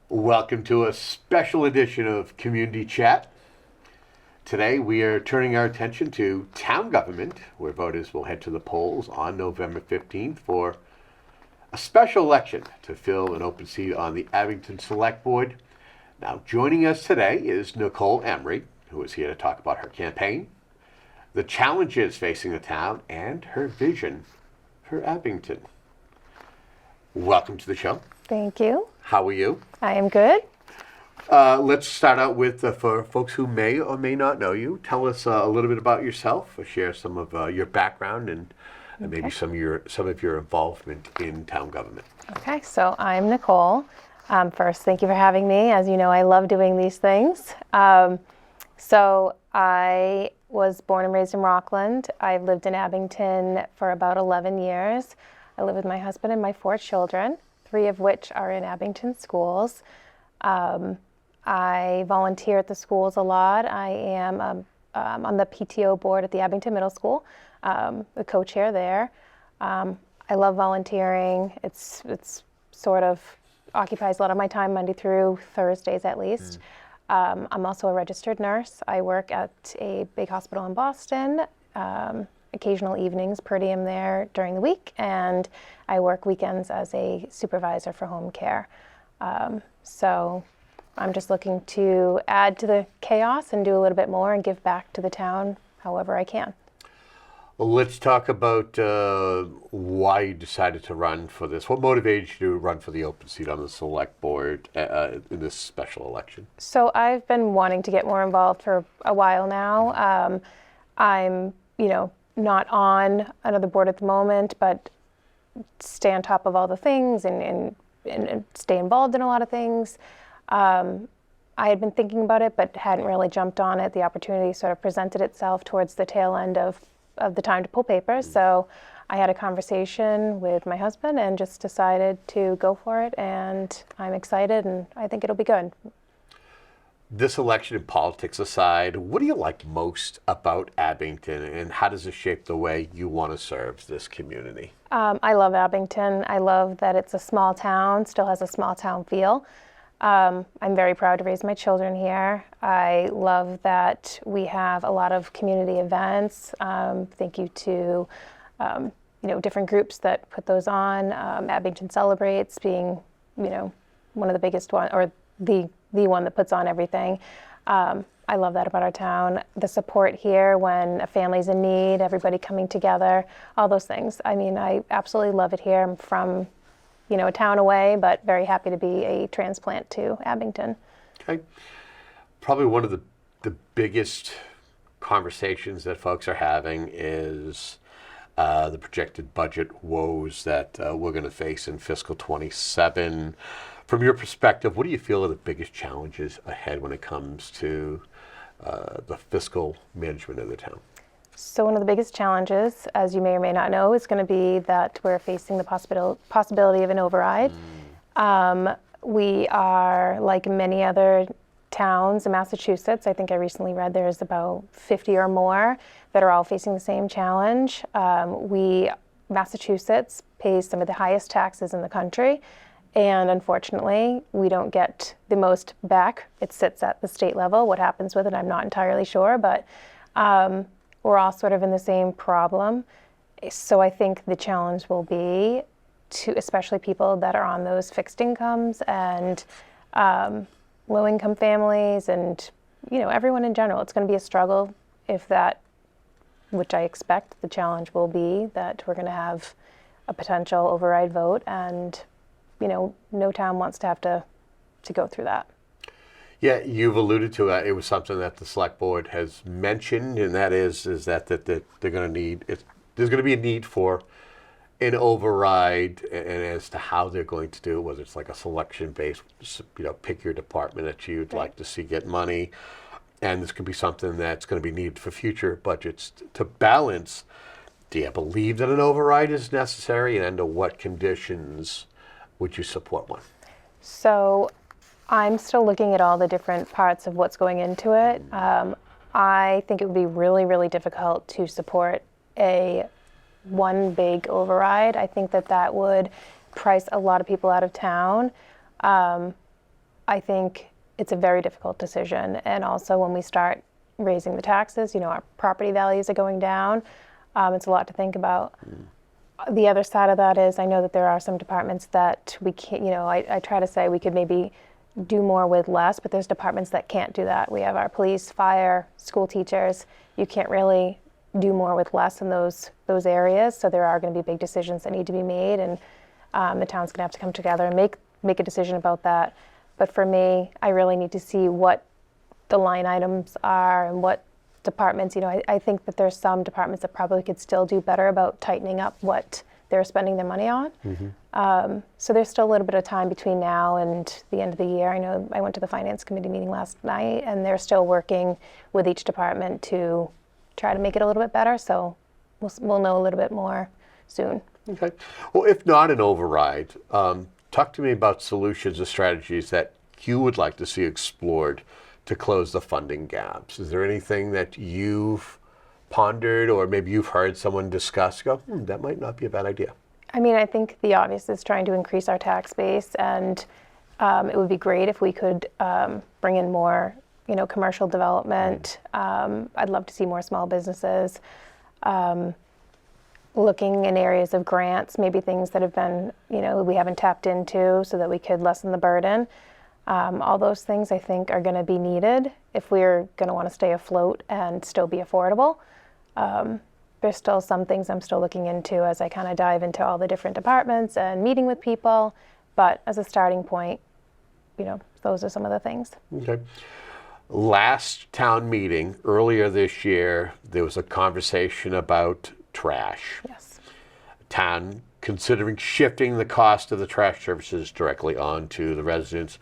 Welcome to a special edition of Community Chat. Today we are turning our attention to town government, where voters will head to the polls on November 15th for a special election to fill an open seat on the Abington Select Board. Now, joining us today is Nicole Emery, who is here to talk about her campaign, the challenges facing the town, and her vision for Abington. Welcome to the show. Thank you. How are you? I am good. Let's start out with, for folks who may or may not know you, tell us a little bit about yourself, or share some of your background and maybe some of your involvement in town government. Okay, so I'm Nicole. First, thank you for having me. As you know, I love doing these things. So I was born and raised in Rockland. I've lived in Abington for about 11 years. I live with my husband and my 4 children, 3 of which are in Abington schools. I volunteer at the schools a lot. I am on the PTO board at the Abington Middle School, the co-chair there. I love volunteering. It's sort of occupies a lot of my time, Monday through Thursdays at least. I'm also a registered nurse. I work at a big hospital in Boston. Occasional evenings per diem there during the week, and I work weekends as a supervisor for home care. So I'm just looking to add to the chaos and do a little bit more and give back to the town however I can. Well, let's talk about why you decided to run for this. What motivated you to run for the open seat on the select board in this special election? So I've been wanting to get more involved for a while now. I'm, not on another board at the moment, but stay on top of all the things and stay involved in a lot of things. I had been thinking about it, but hadn't really jumped on it. The opportunity sort of presented itself towards the tail end of the time to pull papers. So I had a conversation with my husband and just decided to go for it. And I'm excited, and I think it'll be good. This election and politics aside, what do you like most about Abington, and how does it shape the way you want to serve this community? I love Abington. I love that it's a small town, still has a small town feel. I'm very proud to raise my children here. I love that we have a lot of community events. Thank you to different groups that put those on. Abington Celebrates being one of the biggest one, or the one that puts on everything. I love that about our town. The support here when a family's in need, everybody coming together, all those things. I mean, I absolutely love it here. I'm from, a town away, but very happy to be a transplant to Abington. Okay. Probably one of the biggest conversations that folks are having is the projected budget woes that we're going to face in fiscal 27. From your perspective, what do you feel are the biggest challenges ahead when it comes to the fiscal management of the town? So one of the biggest challenges, as you may or may not know, is going to be that we're facing the possibility of an override. We are, like many other towns in Massachusetts, I think I recently read there's about 50 or more that are all facing the same challenge. Massachusetts pays some of the highest taxes in the country. And unfortunately, we don't get the most back. It sits at the state level. What happens with it, I'm not entirely sure, but we're all sort of in the same problem. So I think the challenge will be to, especially people that are on those fixed incomes and low-income families and, everyone in general. It's going to be a struggle if that, which I expect the challenge will be, that we're going to have a potential override vote, and no town wants to have to go through that. Yeah, you've alluded to it. It was something that the select board has mentioned, and that is that they're going to need. There's going to be a need for an override, and as to how they're going to do it, whether it's like a selection-based, pick your department that you'd like to see get money, and this could be something that's going to be needed for future budgets to balance. Do you believe that an override is necessary, and under what conditions would you support one? So I'm still looking at all the different parts of what's going into it. I think it would be really, really difficult to support one big override. I think that would price a lot of people out of town. I think it's a very difficult decision. And also when we start raising the taxes, our property values are going down. It's a lot to think about. The other side of that is I know that there are some departments that we can't, I try to say we could maybe do more with less, but there's departments that can't do that. We have our police, fire, school teachers. You can't really do more with less in those areas. So there are going to be big decisions that need to be made, and the town's going to have to come together and make a decision about that. But for me, I really need to see what the line items are and what departments, I think that there's some departments that probably could still do better about tightening up what they're spending their money on. So there's still a little bit of time between now and the end of the year. I know I went to the Finance Committee meeting last night, and they're still working with each department to try to make it a little bit better. So we'll know a little bit more soon. Okay. Well, if not an override, talk to me about solutions or strategies that you would like to see explored to close the funding gaps. Is there anything that you've pondered or maybe you've heard someone discuss, that might not be a bad idea? I mean, I think the obvious is trying to increase our tax base, and it would be great if we could bring in more, commercial development. I'd love to see more small businesses. Looking in areas of grants, maybe things that have been, we haven't tapped into so that we could lessen the burden. All those things I think are going to be needed if we're going to want to stay afloat and still be affordable. There's still some things I'm still looking into as I kind of dive into all the different departments and meeting with people. But as a starting point, those are some of the things. Okay. Last town meeting earlier this year, there was a conversation about trash. Yes. Town considering shifting the cost of the trash services directly onto the residents.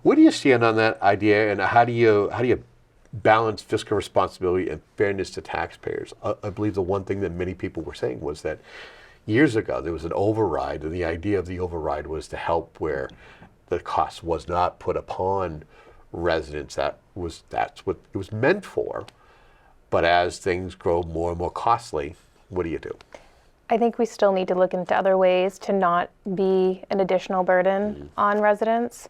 What do you stand on that idea, and how do you balance fiscal responsibility and fairness to taxpayers? I believe the one thing that many people were saying was that years ago there was an override, and the idea of the override was to help where the cost was not put upon residents. That's what it was meant for. But as things grow more and more costly, what do you do? I think we still need to look into other ways to not be an additional burden on residents.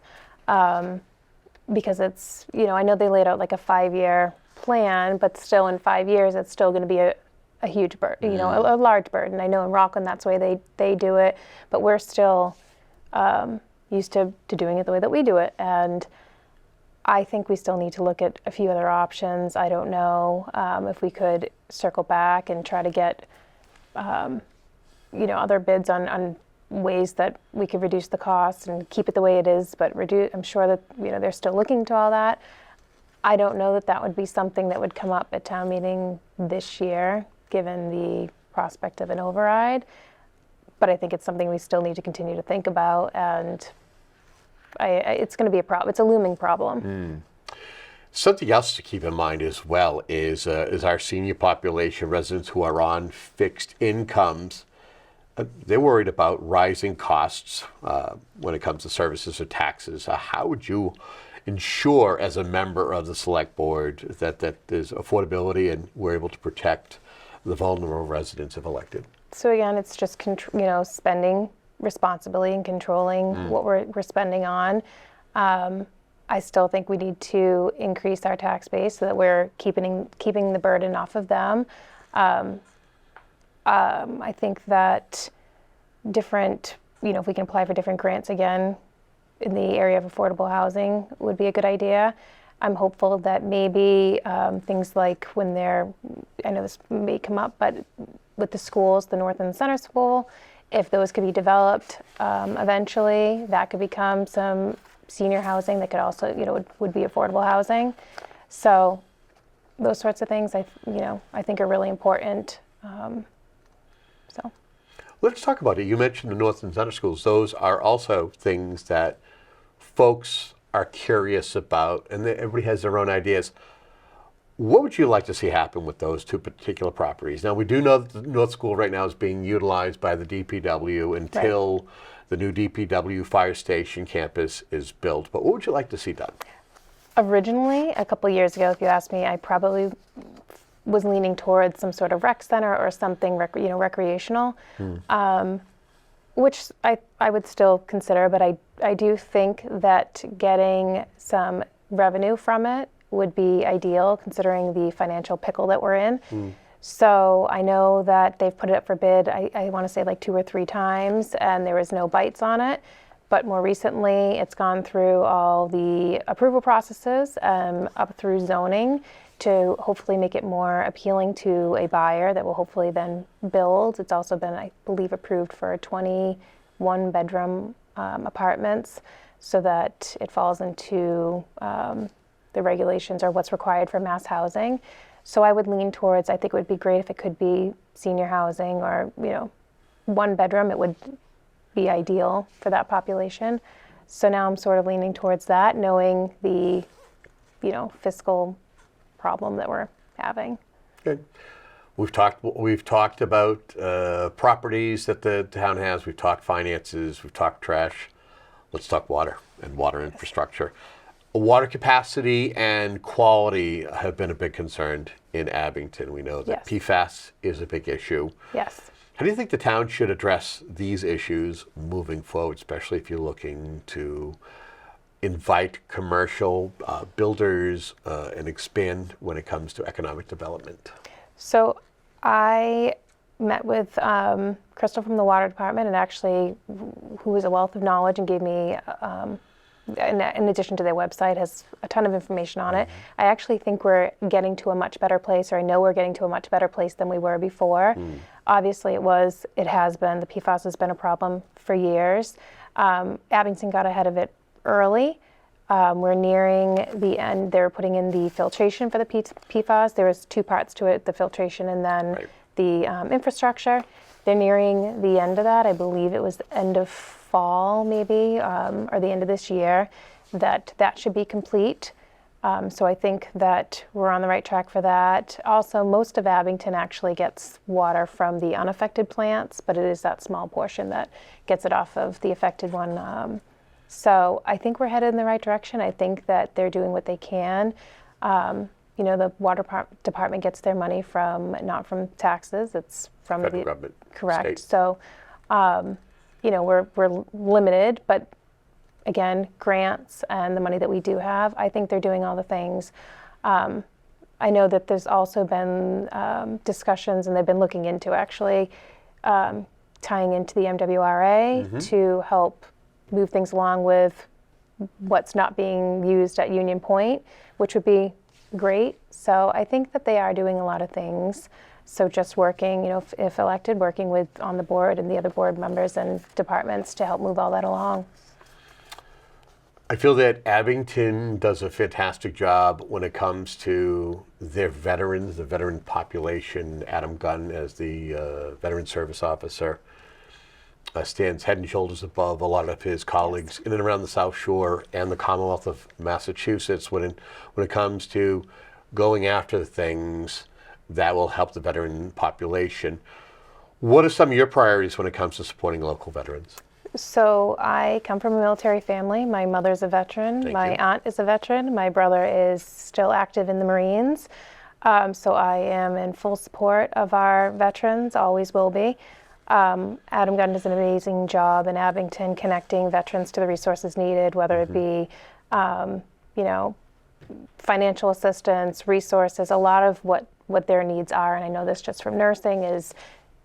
Because it's, I know they laid out like a 5-year plan, but still in 5 years, it's still going to be a huge burden, a large burden. I know in Rockland, that's the way they do it, but we're still used to doing it the way that we do it. And I think we still need to look at a few other options. I don't know if we could circle back and try to get, other bids on ways that we could reduce the costs and keep it the way it is, but I'm sure that, they're still looking to all that. I don't know that would be something that would come up at town meeting this year, given the prospect of an override. But I think it's something we still need to continue to think about, and it's going to be a problem. It's a looming problem. Something else to keep in mind as well is our senior population, residents who are on fixed incomes. They're worried about rising costs when it comes to services or taxes. How would you ensure, as a member of the select board, that there's affordability and we're able to protect the vulnerable residents if elected? So again, it's just spending responsibly and controlling what we're spending on. I still think we need to increase our tax base so that we're keeping the burden off of them. I think that different, if we can apply for different grants again in the area of affordable housing would be a good idea. I'm hopeful that maybe things like I know this may come up, but with the schools, the North and Center School, if those could be developed eventually, that could become some senior housing that could also, would be affordable housing. So those sorts of things, I think are really important. Let's talk about it. You mentioned the North and Center schools. Those are also things that folks are curious about, and everybody has their own ideas. What would you like to see happen with those two particular properties? Now, we do know that the North School right now is being utilized by the DPW until the new DPW fire station campus is built. But what would you like to see done? Originally, a couple years ago, if you asked me, I probably was leaning towards some sort of rec center or something, recreational, which I would still consider. But I do think that getting some revenue from it would be ideal, considering the financial pickle that we're in. So I know that they've put it up for bid, I want to say like 2 or 3 times, and there was no bites on it. But more recently, it's gone through all the approval processes, up through zoning, to hopefully make it more appealing to a buyer that will hopefully then build. It's also been, I believe, approved for 21 bedroom apartments, so that it falls into the regulations or what's required for mass housing. So I would lean towards, I think it would be great if it could be senior housing or, 1 bedroom. It would be ideal for that population. So now I'm sort of leaning towards that, knowing the, fiscal problem that we're having. Good. We've talked about properties that the town has. We've talked finances. We've talked trash. Let's talk water and water infrastructure. Water capacity and quality have been a big concern in Abington. We know that Yes. PFAS is a big issue. Yes. How do you think the town should address these issues moving forward, especially if you're looking to invite commercial builders and expand when it comes to economic development? So I met with Crystal from the water department, and actually, who is a wealth of knowledge and gave me, in addition to their website, has a ton of information on it. I actually think we're getting to a much better place, or I know we're getting to a much better place than we were before. Obviously, the PFAS has been a problem for years. Abington got ahead of it early. We're nearing the end. They're putting in the filtration for the PFAS. There was 2 parts to it, the filtration and then the infrastructure. They're nearing the end of that. I believe it was the end of fall, maybe, or the end of this year, that should be complete. So I think that we're on the right track for that. Also, most of Abington actually gets water from the unaffected plants, but it is that small portion that gets it off of the affected one. So I think we're headed in the right direction. I think that they're doing what they can. The water department gets their money not from taxes, it's from Federal government. Correct. State. So, we're limited, but again, grants and the money that we do have, I think they're doing all the things. I know that there's also been discussions, and they've been looking into actually tying into the MWRA to help move things along with what's not being used at Union Point, which would be great. So I think that they are doing a lot of things. So just working, if elected, working on the board and the other board members and departments to help move all that along. I feel that Abington does a fantastic job when it comes to their veterans, the veteran population. Adam Gunn, as the Veteran Service Officer, stands head and shoulders above a lot of his colleagues in and around the South Shore and the Commonwealth of Massachusetts when it comes to going after things that will help the veteran population. What are some of your priorities when it comes to supporting local veterans? So I come from a military family. My mother's a veteran. My aunt is a veteran. My brother is still active in the Marines. So I am in full support of our veterans, always will be. Adam Gunn does an amazing job in Abington connecting veterans to the resources needed, whether it be, financial assistance, resources, a lot of what their needs are. And I know this just from nursing is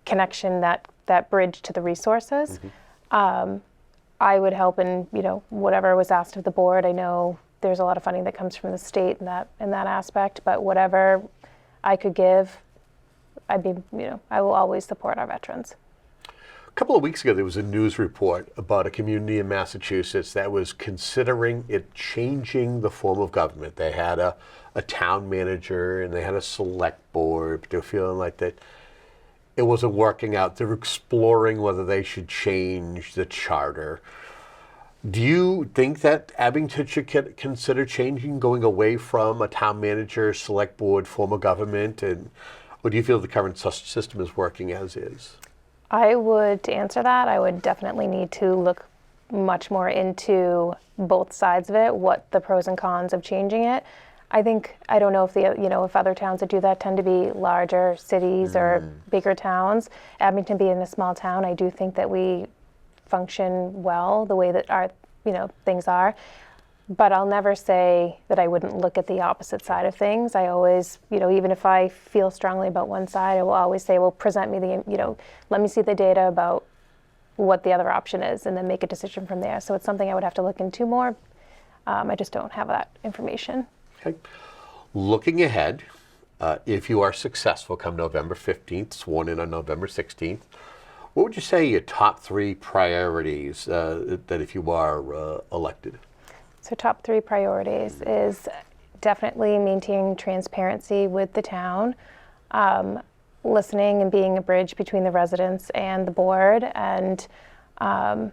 connection, that bridge to the resources. I would help in, whatever was asked of the board. I know there's a lot of funding that comes from the state in that aspect, but whatever I could give, I will always support our veterans. A couple of weeks ago, there was a news report about a community in Massachusetts that was considering it changing the form of government. They had a town manager and they had a select board, but they were feeling like that it wasn't working out. They're exploring whether they should change the charter. Do you think that Abington should consider changing, going away from a town manager, select board, form of government, or do you feel the current system is working as is? To answer that, I would definitely need to look much more into both sides of it, what the pros and cons of changing it. I think, I don't know if if other towns that do that tend to be larger cities or bigger towns. Abington being a small town, I do think that we function well the way that our, things are. But I'll never say that I wouldn't look at the opposite side of things. I always, even if I feel strongly about one side, I will always say, well, present me let me see the data about what the other option is and then make a decision from there. So it's something I would have to look into more. I just don't have that information. Okay. Looking ahead, if you are successful come November 15th, sworn in on November 16th, what would you say your top 3 priorities that if you are elected? So top 3 priorities is definitely maintaining transparency with the town, listening and being a bridge between the residents and the board, and I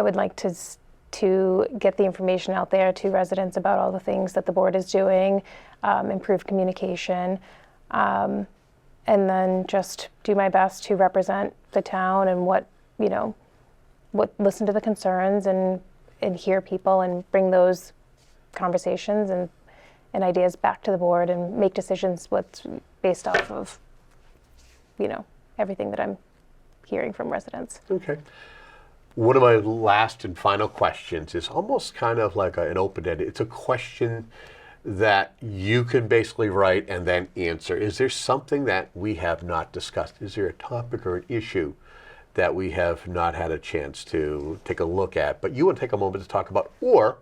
would like to get the information out there to residents about all the things that the board is doing, improve communication, and then just do my best to represent the town and listen to the concerns and hear people and bring those conversations and ideas back to the board and make decisions based off of, everything that I'm hearing from residents. Okay. One of my last and final questions is almost kind of like an open-ended. It's a question that you can basically write and then answer. Is there something that we have not discussed? Is there a topic or an issue that we have not had a chance to take a look at, but you want to take a moment to talk about? Or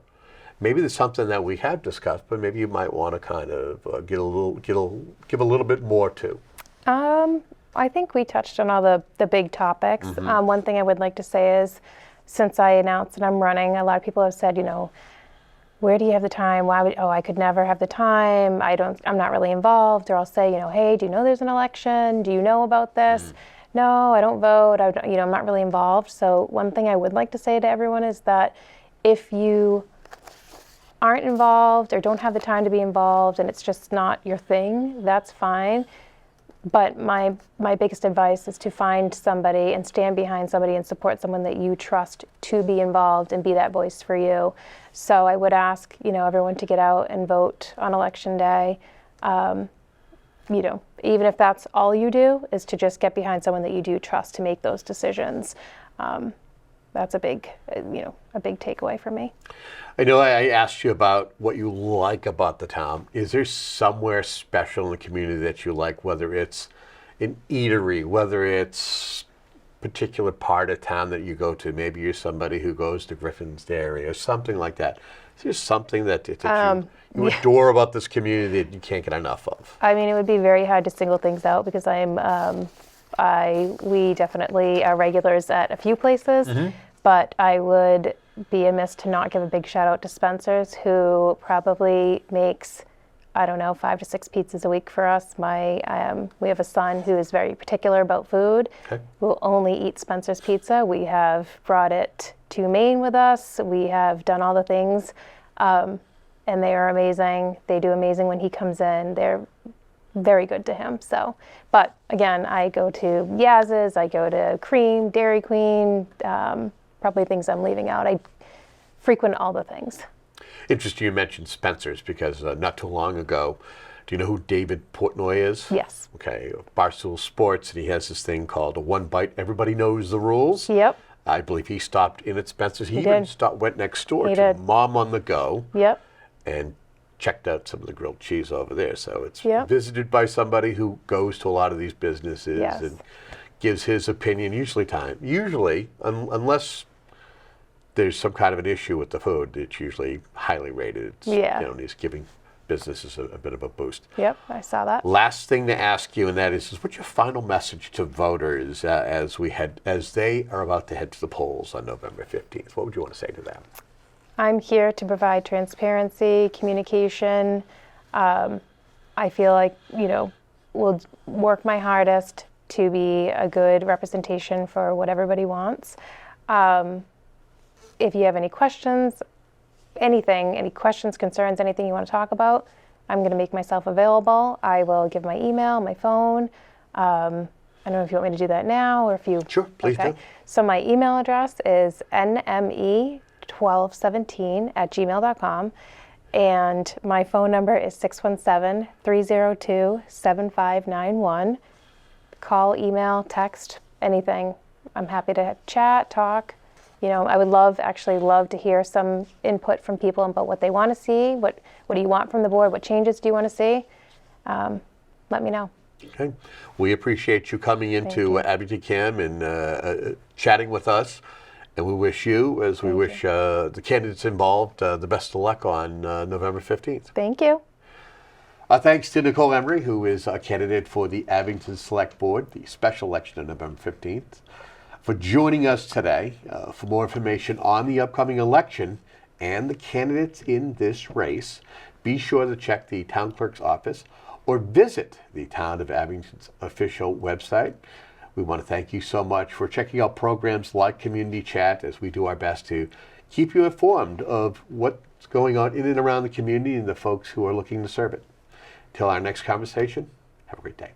maybe there's something that we have discussed, but maybe you might want to kind of give a little bit more to. I think we touched on all the big topics. One thing I would like to say is, since I announced that I'm running, a lot of people have said, where do you have the time? I could never have the time. I'm not really involved. Or I'll say, hey, do you know there's an election? Do you know about this? No, I don't vote. I'm not really involved. So one thing I would like to say to everyone is that if you aren't involved or don't have the time to be involved and it's just not your thing, that's fine. But my biggest advice is to find somebody and stand behind somebody and support someone that you trust to be involved and be that voice for you. So I would ask, everyone to get out and vote on election day. Even if that's all you do, is to just get behind someone that you do trust to make those decisions. That's a big takeaway for me. I know I asked you about what you like about the town. Is there somewhere special in the community that you like, whether it's an eatery, whether it's a particular part of town that you go to? Maybe you're somebody who goes to Griffin's Dairy or something like that. Is there something that you adore about this community that you can't get enough of? I mean, it would be very hard to single things out because we definitely are regulars at a few places, but I would be amiss to not give a big shout out to Spencer's, who probably makes, 5 to 6 pizzas a week for us. We have a son who is very particular about food. Okay. We'll only eat Spencer's pizza. We have brought it to Maine with us. We have done all the things, and they are amazing. They do amazing when he comes in. They're very good to him. So, but again, I go to Yaz's, I go to Cream, Dairy Queen, probably things I'm leaving out. I frequent all the things. Interesting you mentioned Spencer's because not too long ago, do you know who David Portnoy is? Yes. Okay, Barstool Sports, and he has this thing called One Bite. Everybody knows the rules. Yep. I believe he stopped in at Spencer's. He even went next door to Mom on the Go. Yep. And checked out some of the grilled cheese over there. So it's visited by somebody who goes to a lot of these businesses and gives his opinion. Usually, unless there's some kind of an issue with the food, it's usually highly rated. He's giving businesses a bit of a boost. Yep, I saw that. Last thing to ask you, and that is what's your final message to voters as they are about to head to the polls on November 15th? What would you want to say to them? I'm here to provide transparency, communication. I feel like, will work my hardest to be a good representation for what everybody wants. If you have any questions, any questions, concerns, anything you want to talk about, I'm going to make myself available. I will give my email, my phone. I don't know if you want me to do that now or if you... Sure, please do. So my email address is nme1217@gmail.com. And my phone number is 617-302-7591. Call, email, text, anything. I'm happy to chat, talk. You know, I would love to hear some input from people about what they want to see. What do you want from the board? What changes do you want to see? Let me know. Okay. We appreciate you coming into Abington Cam and chatting with us. And we wish you, as we wish the candidates involved, the best of luck on November 15th. Thank you. Thanks to Nicole Emery, who is a candidate for the Abington Select Board, the special election on November 15th, for joining us today. For more information on the upcoming election and the candidates in this race, be sure to check the town clerk's office or visit the Town of Abington's official website. We want to thank you so much for checking out programs like Community Chat, as we do our best to keep you informed of what's going on in and around the community and the folks who are looking to serve it. Till our next conversation, have a great day.